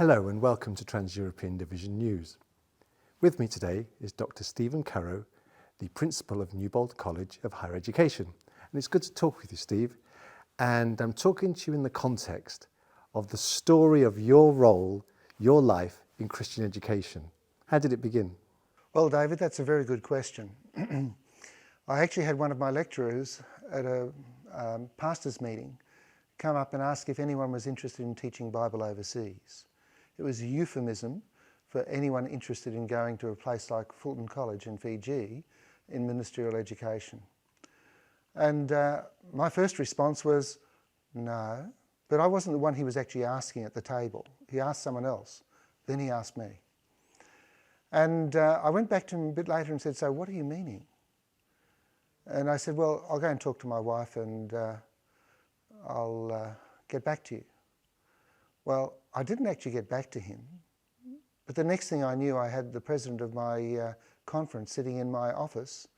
Hello and welcome to Trans-European Division News. With me today is Dr. Stephen Currow, the Principal of Newbold College of Higher Education. And it's good to talk with you, Steve. And I'm talking to you in the context of the story of your role, your life in Christian education. How did it begin? Well, David, that's a very good question. I actually had one of my lecturers at a pastors' meeting come up and ask if anyone was interested in teaching Bible overseas. It was a euphemism for anyone interested in going to a place like Fulton College in Fiji in ministerial education. And my first response was, no, but I wasn't the one he was actually asking at the table. He asked someone else, then he asked me. And I went back to him a bit later and said, so what are you meaning? And I said, well, I'll go and talk to my wife and I'll get back to you. Well, I didn't actually get back to him, but the next thing I knew, I had the president of my conference sitting in my office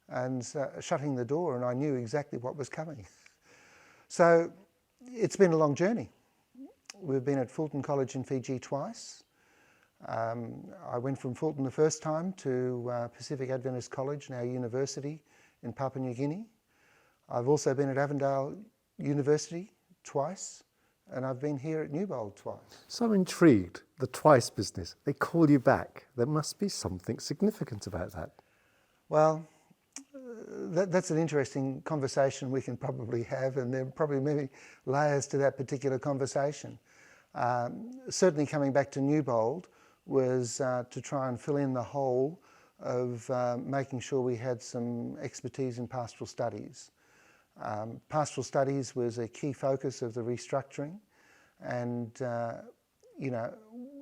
and shutting the door, and I knew exactly what was coming. So it's been a long journey. We've been at Fulton College in Fiji twice. I went from Fulton the first time to Pacific Adventist College, now university, in Papua New Guinea. I've also been at Avondale University twice, and I've been here at Newbold twice. So I'm intrigued, the twice business. They call you back. There must be something significant about that. Well, that's an interesting conversation we can probably have, and there are probably many layers to that particular conversation. Certainly coming back to Newbold was to try and fill in the hole of making sure we had some expertise in pastoral studies. Pastoral studies was a key focus of the restructuring, and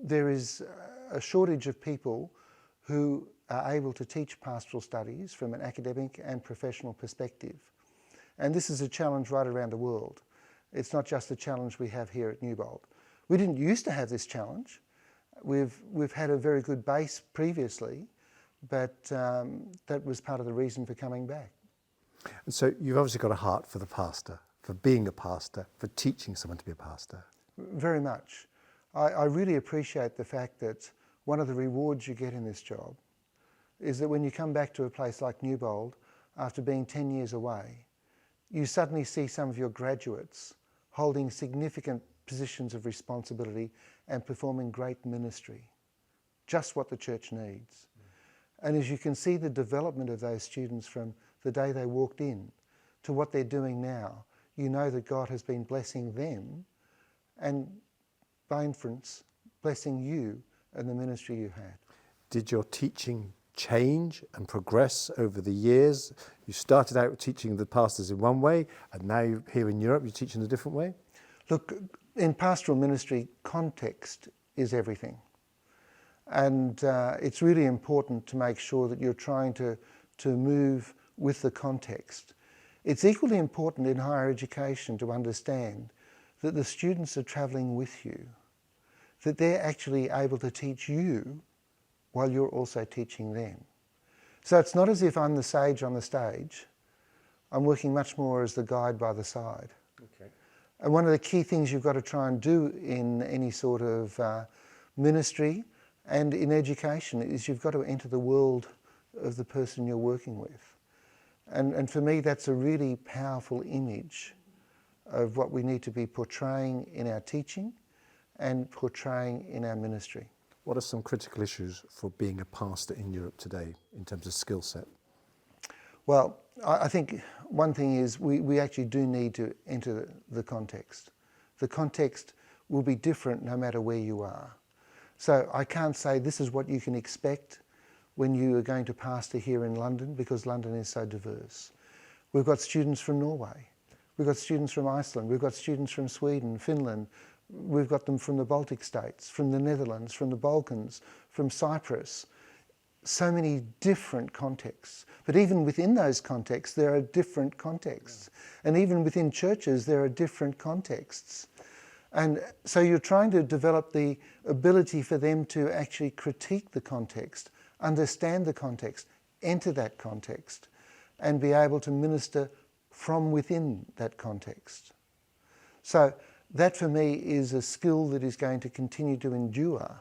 there is a shortage of people who are able to teach pastoral studies from an academic and professional perspective. And this is a challenge right around the world. It's not just a challenge we have here at Newbold. We didn't used to have this challenge. We've had a very good base previously, but that was part of the reason for coming back. And so you've obviously got a heart for the pastor, for being a pastor, for teaching someone to be a pastor. Very much. I really appreciate the fact that one of the rewards you get in this job is that when you come back to a place like Newbold, after being 10 years away, you suddenly see some of your graduates holding significant positions of responsibility and performing great ministry, just what the church needs. And as you can see the development of those students from the day they walked in to what they're doing now, you know that God has been blessing them and, by inference, blessing you and the ministry you had. Did your teaching change and progress over the years? You started out teaching the pastors in one way, and now here in Europe you teach in a different way? Look, in pastoral ministry, context is everything. And it's really important to make sure that you're trying to move with the context. It's equally important in higher education to understand that the students are travelling with you, that they're actually able to teach you while you're also teaching them. So it's not as if I'm the sage on the stage. I'm working much more as the guide by the side. Okay. And one of the key things you've got to try and do in any sort of ministry and in education is you've got to enter the world of the person you're working with. And for me, that's a really powerful image of what we need to be portraying in our teaching and portraying in our ministry. What are some critical issues for being a pastor in Europe today in terms of skill set? Well, I think one thing is we actually do need to enter the context. The context will be different no matter where you are. So I can't say this is what you can expect when you are going to pastor here in London, because London is so diverse. We've got students from Norway, we've got students from Iceland, we've got students from Sweden, Finland, we've got them from the Baltic states, from the Netherlands, from the Balkans, from Cyprus. So many different contexts. But even within those contexts, there are different contexts. And even within churches, there are different contexts. And so you're trying to develop the ability for them to actually critique the context, understand the context, enter that context, and be able to minister from within that context. So That for me is a skill that is going to continue to endure,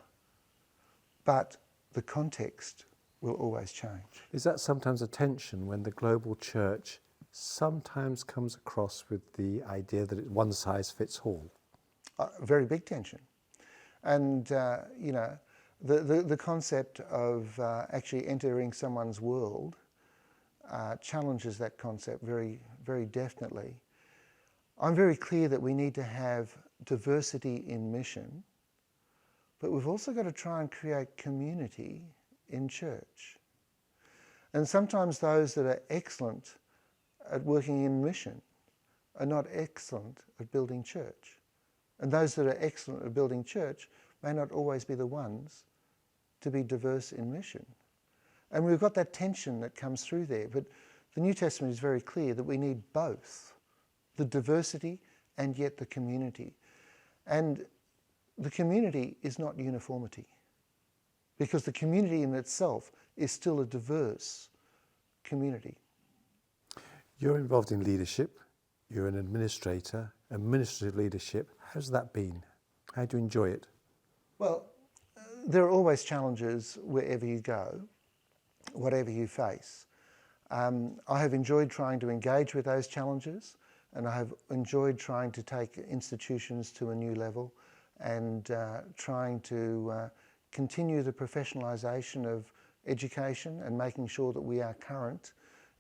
but the context will always change. Is that sometimes a tension when the global church sometimes comes across with the idea that one size fits all? Very big tension. And, the concept of actually entering someone's world challenges that concept very, very definitely. I'm very clear that we need to have diversity in mission, but we've also got to try and create community in church. And sometimes those that are excellent at working in mission are not excellent at building church. And those that are excellent at building church may not always be the ones to be diverse in mission. And we've got that tension that comes through there. But the New Testament is very clear that we need both, the diversity and yet the community. And the community is not uniformity, because the community in itself is still a diverse community. You're involved in leadership, you're an administrator, administrative leadership. How's that been? How do you enjoy it? Well, there are always challenges wherever you go, whatever you face. I have enjoyed trying to engage with those challenges, and I have enjoyed trying to take institutions to a new level and trying to continue the professionalisation of education and making sure that we are current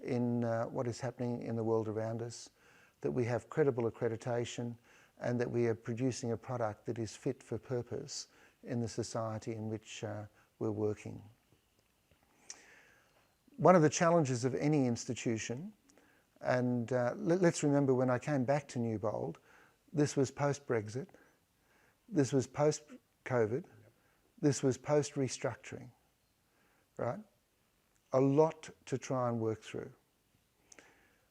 in what is happening in the world around us, that we have credible accreditation, and that we are producing a product that is fit for purpose in the society in which we're working. One of the challenges of any institution, and let's remember when I came back to Newbold, this was post-Brexit, this was post-COVID, this was post-restructuring, right? A lot to try and work through.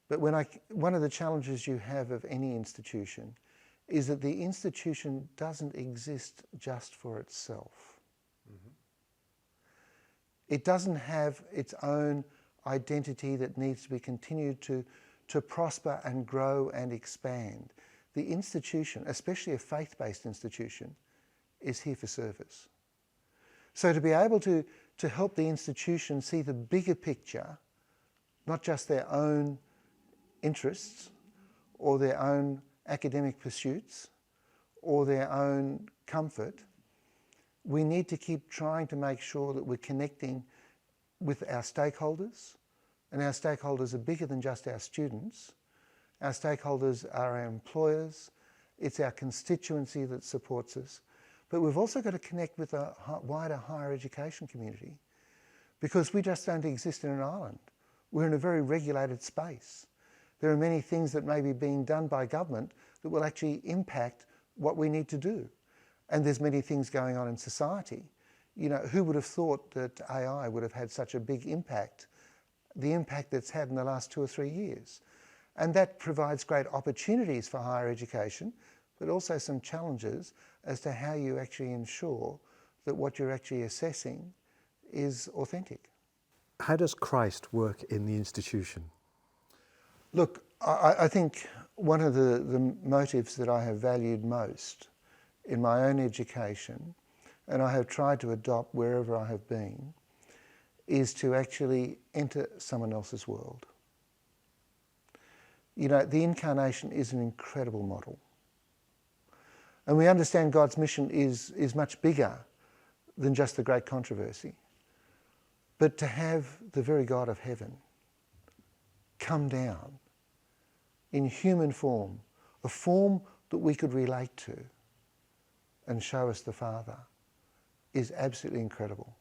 But one of the challenges you have of any institution is that the institution doesn't exist just for itself. Mm-hmm. It doesn't have its own identity that needs to be continued to prosper and grow and expand. The institution, especially a faith-based institution, is here for service. So to be able to help the institution see the bigger picture, not just their own interests or their own academic pursuits or their own comfort, we need to keep trying to make sure that we're connecting with our stakeholders, and our stakeholders are bigger than just our students. Our stakeholders are our employers, it's our constituency that supports us, but we've also got to connect with a wider higher education community, because we just don't exist in an island. We're in a very regulated space. There are many things that may be being done by government that will actually impact what we need to do. And there's many things going on in society. You know, who would have thought that AI would have had such a big impact, the impact that's had in the last 2 or 3 years? And that provides great opportunities for higher education, but also some challenges as to how you actually ensure that what you're actually assessing is authentic. How does Christ work in the institution? Look, I think one of the motives that I have valued most in my own education, and I have tried to adopt wherever I have been, is to actually enter someone else's world. You know, the incarnation is an incredible model. And we understand God's mission is much bigger than just the great controversy. But to have the very God of heaven come down in human form, a form that we could relate to, and show us the Father, is absolutely incredible.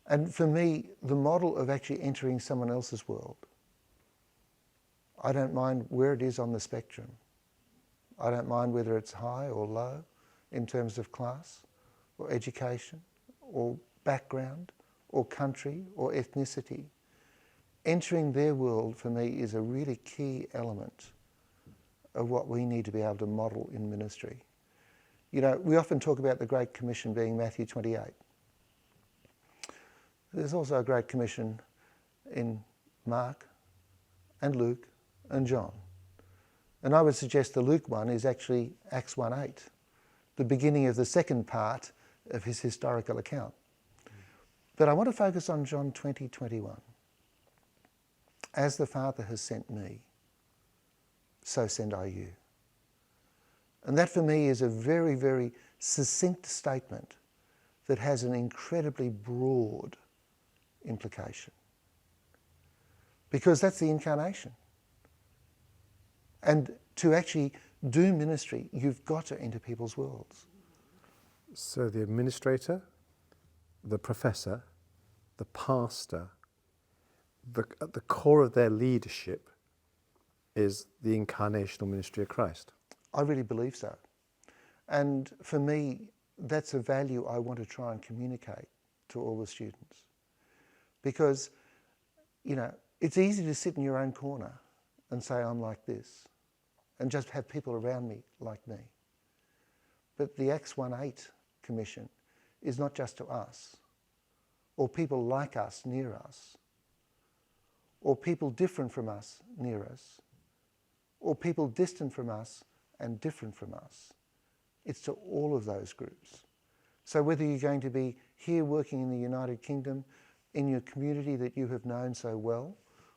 And for me, the model of actually entering someone else's world, I don't mind where it is on the spectrum. I don't mind whether it's high or low in terms of class or education or background or country or ethnicity. Entering their world for me is a really key element of what we need to be able to model in ministry. You know, we often talk about the Great Commission being Matthew 28. There's also a Great Commission in Mark and Luke and John. And I would suggest the Luke one is actually Acts 1:8, the beginning of the second part of his historical account. But I want to focus on John 20:21. As the Father has sent me, so send I you. And that for me is a very, very succinct statement that has an incredibly broad implication. Because that's the incarnation. And to actually do ministry, you've got to enter people's worlds. So the administrator, the professor, the pastor, at the core of their leadership is the incarnational ministry of Christ. I really believe so. And for me, that's a value I want to try and communicate to all the students. Because, it's easy to sit in your own corner and say, I'm like this, and just have people around me like me. But the Acts 1:8 commission is not just to us, or people like us near us, or people different from us near us, or people distant from us and different from us. It's to all of those groups. So whether you're going to be here working in the United Kingdom, in your community that you have known so well,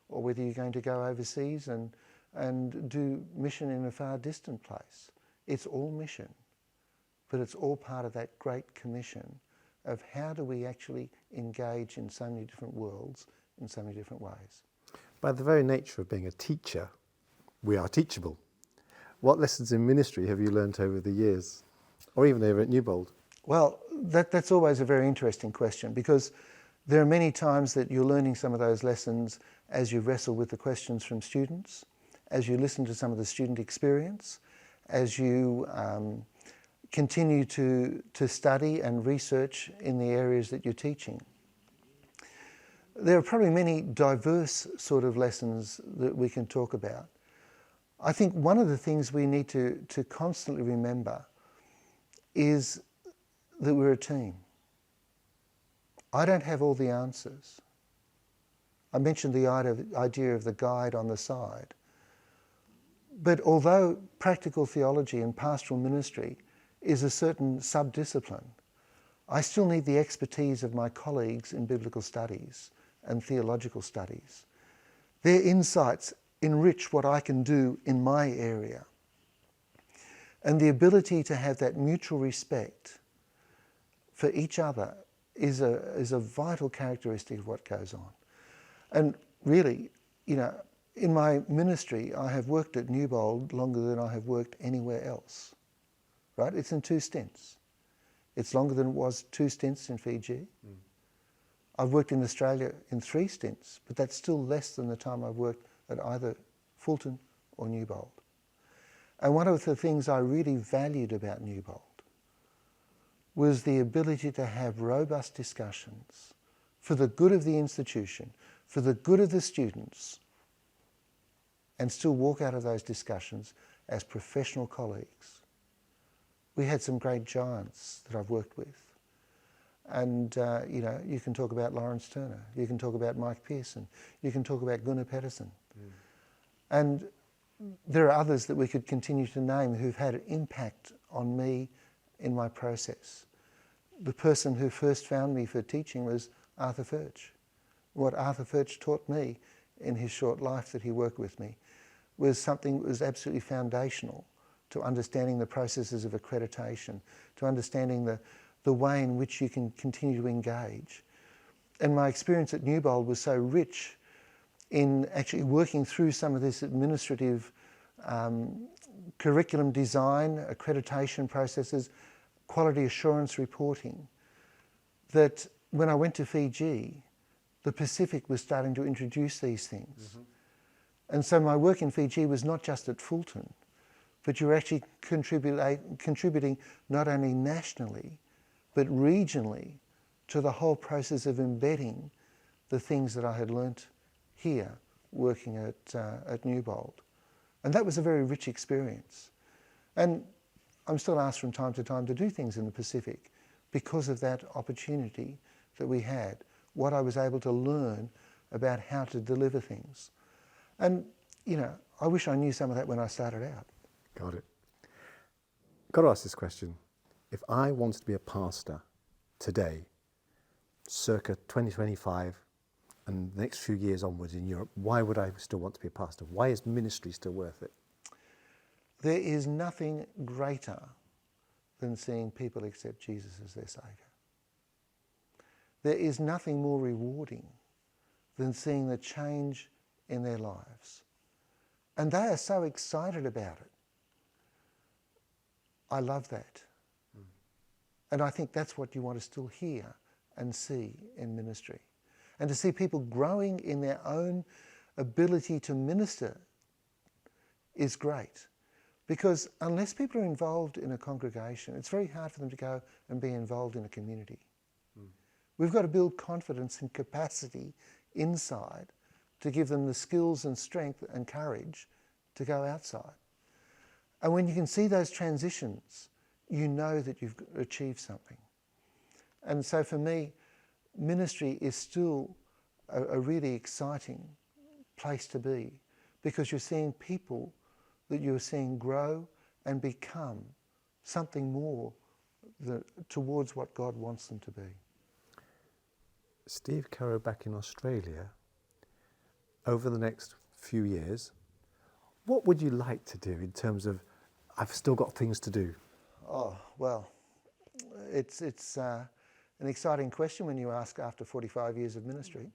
or whether you're going to go overseas and do mission in a far distant place, it's all mission. But it's all part of that great commission of how do we actually engage in so many different worlds in so many different ways. By the very nature of being a teacher, we are teachable. What lessons in ministry have you learnt over the years, or even over at Newbold? Well, that's always a very interesting question, because there are many times that you're learning some of those lessons as you wrestle with the questions from students, as you listen to some of the student experience, as you continue to study and research in the areas that you're teaching. There are probably many diverse sort of lessons that we can talk about. I think one of the things we need to constantly remember is that we're a team. I don't have all the answers. I mentioned the idea of the guide on the side. But although practical theology and pastoral ministry is a certain sub-discipline, I still need the expertise of my colleagues in biblical studies and theological studies. Their insights enrich what I can do in my area. And the ability to have that mutual respect for each other is a vital characteristic of what goes on. And really, in my ministry, I have worked at Newbold longer than I have worked anywhere else. Right? It's in 2 stints. It's longer than it was 2 stints in Fiji. I've worked in Australia in 3 stints, but that's still less than the time I've worked at either Fulton or Newbold. And one of the things I really valued about Newbold was the ability to have robust discussions for the good of the institution, for the good of the students, and still walk out of those discussions as professional colleagues. We had some great giants that I've worked with. And, you can talk about Lawrence Turner, you can talk about Mike Pearson, you can talk about Gunnar Pedersen. And there are others that we could continue to name who've had an impact on me in my process. The person who first found me for teaching was Arthur Furch. What Arthur Furch taught me in his short life that he worked with me was something that was absolutely foundational to understanding the processes of accreditation, to understanding the way in which you can continue to engage. And my experience at Newbold was so rich in actually working through some of this administrative curriculum design, accreditation processes, quality assurance reporting, that when I went to Fiji, the Pacific was starting to introduce these things. And so my work in Fiji was not just at Fulton, but you're actually contributing not only nationally, but regionally to the whole process of embedding the things that I had learnt here working at Newbold. And that was a very rich experience. And I'm still asked from time to time to do things in the Pacific because of that opportunity that we had, what I was able to learn about how to deliver things. And, I wish I knew some of that when I started out. Got it. Got to ask this question. If I wanted to be a pastor today, circa 2025, and the next few years onwards in Europe, why would I still want to be a pastor? Why is ministry still worth it? There is nothing greater than seeing people accept Jesus as their Saviour. There is nothing more rewarding than seeing the change in their lives. And they are so excited about it. I love that. And I think that's what you want to still hear and see in ministry. And to see people growing in their own ability to minister is great. Because unless people are involved in a congregation, it's very hard for them to go and be involved in a community. We've got to build confidence and capacity inside to give them the skills and strength and courage to go outside. And when you can see those transitions, you know that you've achieved something. And so for me, ministry is still a really exciting place to be, because you're seeing people that you're seeing grow and become something more towards what God wants them to be. Steve Currow back in Australia, over the next few years, what would you like to do in terms of, I've still got things to do? Oh, well, it's an exciting question when you ask after 45 years of ministry.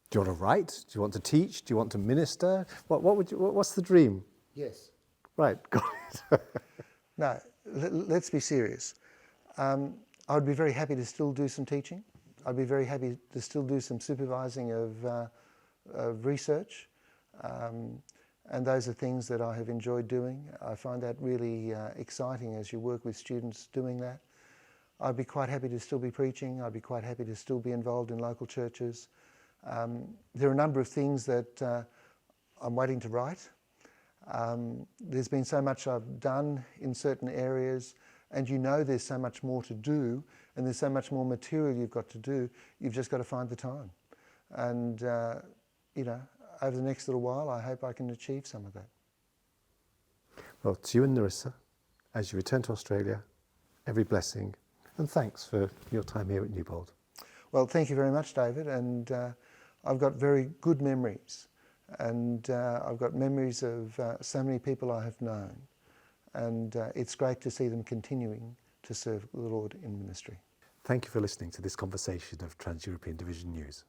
Do you want to write? Do you want to teach? Do you want to minister? What's the dream? Yes. Right, got it. No, let's be serious. I would be very happy to still do some teaching. I'd be very happy to still do some supervising of research. And those are things that I have enjoyed doing. I find that really exciting as you work with students doing that. I'd be quite happy to still be preaching. I'd be quite happy to still be involved in local churches. There are a number of things that I'm waiting to write. There's been so much I've done in certain areas, and you know there's so much more to do, and there's so much more material you've got to do. You've just got to find the time. And, you know, over the next little while, I hope I can achieve some of that. Well, to you and Narissa, as you return to Australia, every blessing, and thanks for your time here at Newbold. Well, thank you very much, David, and I've got very good memories, and I've got memories of so many people I have known, and it's great to see them continuing to serve the Lord in ministry. Thank you for listening to this conversation of Trans-European Division News.